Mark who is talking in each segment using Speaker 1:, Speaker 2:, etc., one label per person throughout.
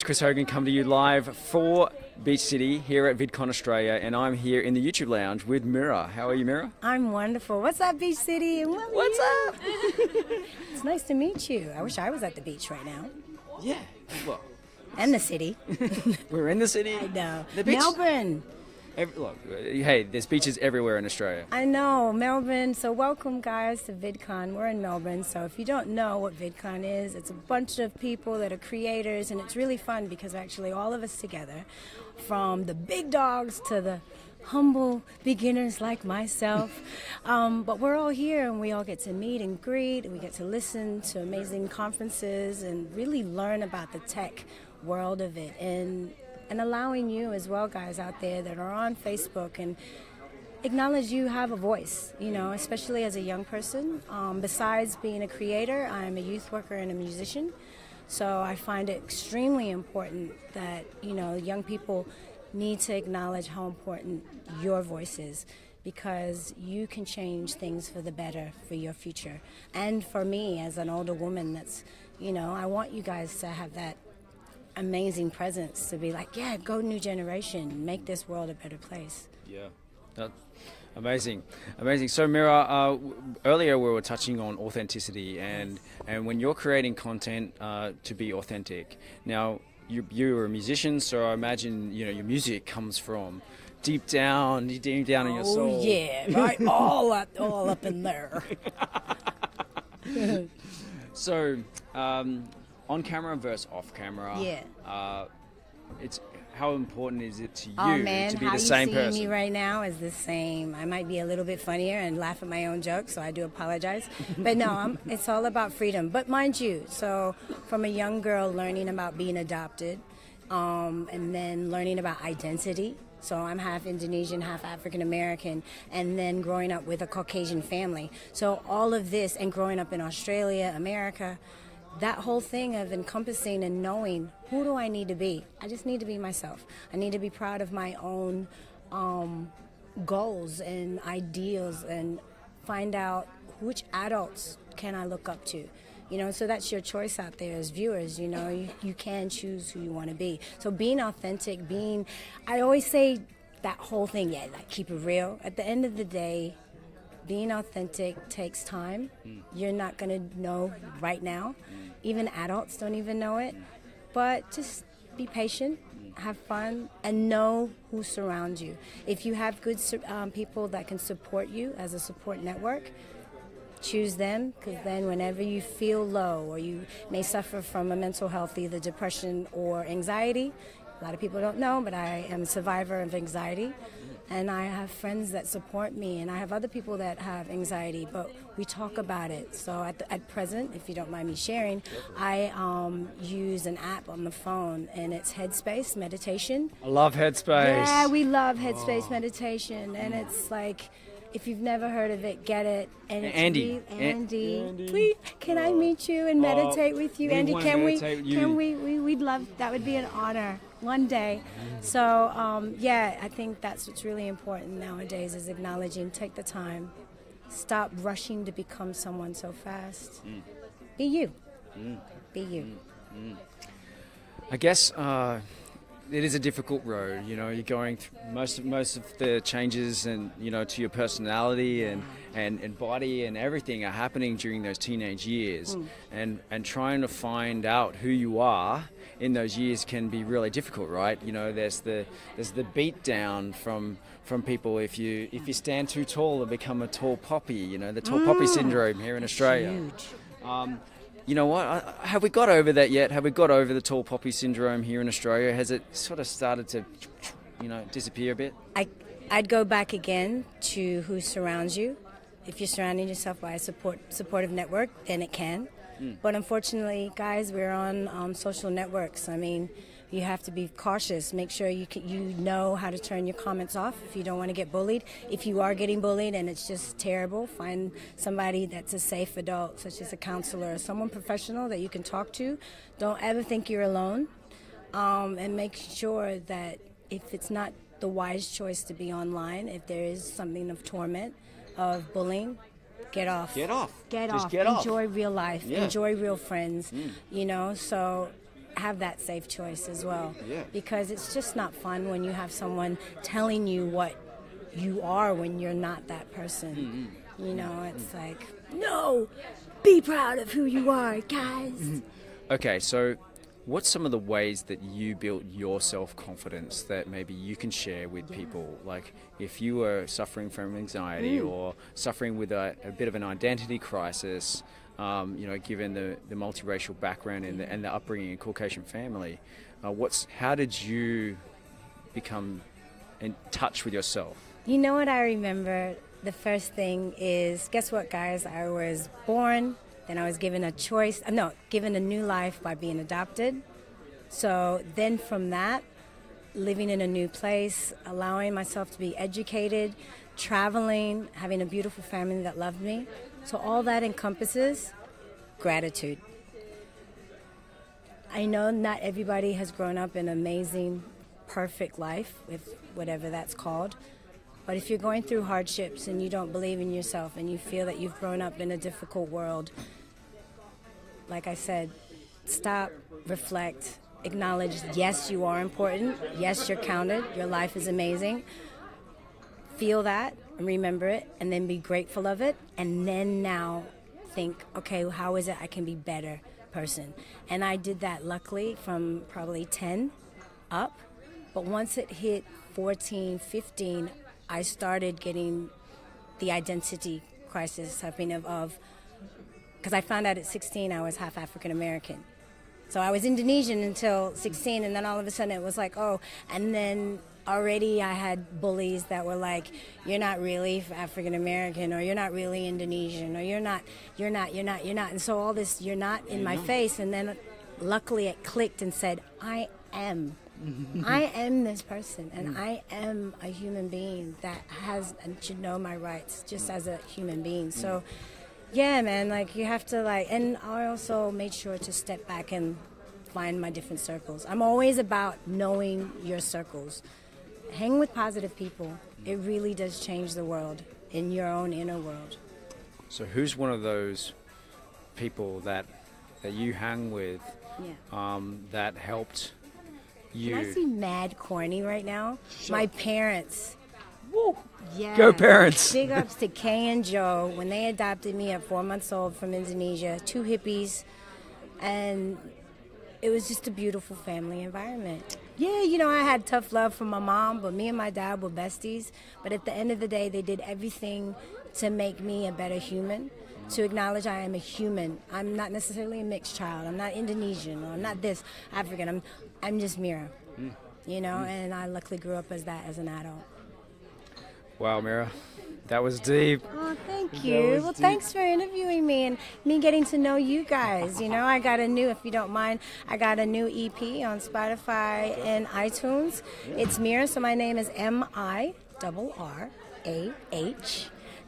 Speaker 1: Chris Hogan come to you live for Beach City here at VidCon Australia, and I'm here in the YouTube lounge with Mirrah. How are you, Mirrah?
Speaker 2: I'm wonderful. What's up, Beach City?
Speaker 1: What's up?
Speaker 2: It's nice to meet you. I wish I was at the beach right now.
Speaker 1: Yeah, well,
Speaker 2: And the city.
Speaker 1: we're in the city.
Speaker 2: I know.
Speaker 1: The beach.
Speaker 2: Melbourne.
Speaker 1: Look, hey, there's beaches everywhere in Australia.
Speaker 2: I know, Melbourne. So welcome, guys, to VidCon. We're in Melbourne. So if you don't know what VidCon is, it's a bunch of people that are creators, and it's really fun because actually all of us together, from the big dogs to the humble beginners like myself, but we're all here and we all get to meet and greet, and we get to listen to amazing conferences and really learn about the tech world of it, and allowing you as well, guys out there that are on Facebook, and acknowledge you have a voice, you know, especially as a young person. Besides being a creator, I'm a youth worker and a musician, so I find it extremely important that, you know, young people need to acknowledge how important your voice is, because you can change things for the better for your future. And for me, as an older woman, that's, you know, I want you guys to have that amazing presence to be like, yeah, go new generation, make this world a better place.
Speaker 1: Yeah, amazing. So Mirrah, earlier we were touching on authenticity, and when you're creating content to be authentic. Now, you're a musician, so I imagine, you know, your music comes from deep down in your soul.
Speaker 2: Oh yeah, right, all up in there.
Speaker 1: So, on camera versus off camera.
Speaker 2: Yeah.
Speaker 1: It's how important is it to you
Speaker 2: to
Speaker 1: be the same person?
Speaker 2: How you see me right now is the same. I might be a little bit funnier and laugh at my own jokes, so I do apologize. But no, it's all about freedom. But mind you, so from a young girl learning about being adopted, and then learning about identity. So I'm half Indonesian, half African American, and then growing up with a Caucasian family. So all of this, and growing up in Australia, America, that whole thing of encompassing and knowing, who do I need to be? I just need to be myself. I need to be proud of my own goals and ideals, and find out which adults can I look up to. You know, so that's your choice out there as viewers. You know, you can choose who you want to be. So being authentic, I always say that whole thing, yeah, like keep it real. At the end of the day, being authentic takes time. You're not going to know right now. Even adults don't even know it. But just be patient, have fun, and know who surrounds you. If you have good people that can support you as a support network, choose them, because then whenever you feel low, or you may suffer from a mental health, either depression or anxiety. A lot of people don't know, but I am a survivor of anxiety, and I have friends that support me, and I have other people that have anxiety, but we talk about it. So at present, if you don't mind me sharing, I use an app on the phone, and it's Headspace meditation.
Speaker 1: I love Headspace.
Speaker 2: Yeah, we love Headspace meditation, and it's like, if you've never heard of it, get it. And it's Andy, please, can I meet you and meditate with you, Andy? We'd love, that would be an honor one day. So yeah, I think that's what's really important nowadays, is acknowledging, take the time, stop rushing to become someone so fast. Be you. Be you.
Speaker 1: I guess it is a difficult road. You know, you're going through most of the changes, and, you know, to your personality and body and everything are happening during those teenage years, and trying to find out who you are in those years can be really difficult, right? You know, there's the beat down from people if you stand too tall and become a tall poppy. You know, the tall poppy syndrome here in Australia.
Speaker 2: Huge.
Speaker 1: You know what? Have we got over that yet? Have we got over the tall poppy syndrome here in Australia? Has it sort of started to, you know, disappear a bit?
Speaker 2: I'd go back again to who surrounds you. If you're surrounding yourself by a supportive network, then it can. But unfortunately, guys, we're on social networks. I mean, you have to be cautious. Make sure you know how to turn your comments off if you don't want to get bullied. If you are getting bullied and it's just terrible, find somebody that's a safe adult, such as a counselor or someone professional that you can talk to. Don't ever think you're alone, and make sure that if it's not the wise choice to be online, if there is something of torment, of bullying, get off.
Speaker 1: Get off.
Speaker 2: Get
Speaker 1: Just
Speaker 2: off.
Speaker 1: Get off.
Speaker 2: Enjoy real life.
Speaker 1: Yeah.
Speaker 2: Enjoy real friends. You know, so have that safe choice as well.
Speaker 1: Yeah.
Speaker 2: Because it's just not fun when you have someone telling you what you are when you're not that person. You know, it's like, no, be proud of who you are, guys.
Speaker 1: Okay, so what's some of the ways that you built your self-confidence that maybe you can share with people? Like if you were suffering from anxiety or suffering with a bit of an identity crisis, you know, given the multiracial background and the upbringing in Caucasian family, how did you become in touch with yourself?
Speaker 2: You know what I remember? The first thing is, guess what, guys? I was born, then I was given a choice, given a new life by being adopted. So then from that, living in a new place, allowing myself to be educated, traveling, having a beautiful family that loved me. So all that encompasses gratitude. I know not everybody has grown up in an amazing, perfect life, with whatever that's called. But if you're going through hardships and you don't believe in yourself and you feel that you've grown up in a difficult world, like I said, stop, reflect, acknowledge, yes, you are important. Yes, you're counted. Your life is amazing. Feel that and remember it and then be grateful of it. And then now think, okay, how is it I can be a better person? And I did that luckily from probably 10 up. But once it hit 14, 15, I started getting the identity crisis happening of because I found out at 16 I was half African American. So I was Indonesian until 16, and then all of a sudden it was like, oh, and then already I had bullies that were like, you're not really African American, or you're not really Indonesian, or you're not. And so all this, you're not in my face, and then luckily it clicked and said, I am. I am this person, and I am a human being that has and should know my rights just as a human being. So, yeah, man, like you have to and I also made sure to step back and find my different circles. I'm always about knowing your circles. Hang with positive people. It really does change the world in your own inner world.
Speaker 1: So who's one of those people that you hang with that helped you?
Speaker 2: Can I be mad corny right now? Sure. My parents.
Speaker 1: Woo.
Speaker 2: Yeah.
Speaker 1: Go parents.
Speaker 2: Big ups to Kay and Joe when they adopted me at 4 months old from Indonesia, 2 hippies, and it was just a beautiful family environment. Yeah, you know, I had tough love from my mom, but me and my dad were besties. But at the end of the day, they did everything to make me a better human, to acknowledge I am a human. I'm not necessarily a mixed child. I'm not Indonesian, or I'm not this African. I'm just Mirrah, you know, and I luckily grew up as that as an adult.
Speaker 1: Wow, Mirrah, that was deep.
Speaker 2: Oh, thank you. Well, thanks for interviewing me and me getting to know you guys. You know, I got a new, if you don't mind, I got a new EP on Spotify and iTunes. It's Mirrah, so my name is Mirrah.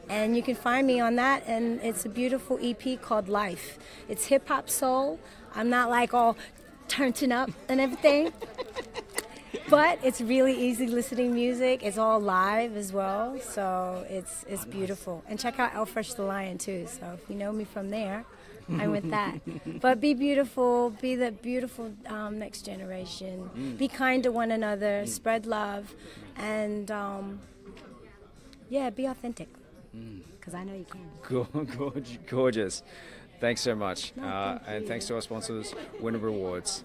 Speaker 2: And you can find me on that, and it's a beautiful EP called Life. It's hip-hop soul. I'm not like all turning up and everything. But it's really easy listening music. It's all live as well, so it's beautiful. And check out El Fresh the Lion too. So if you know me from there, I'm with that. But be beautiful. Be the beautiful next generation. Be kind to one another. Spread love, and be authentic. Because I know you can.
Speaker 1: Gorgeous. Thanks so much. And thanks to our sponsors, Winner Rewards.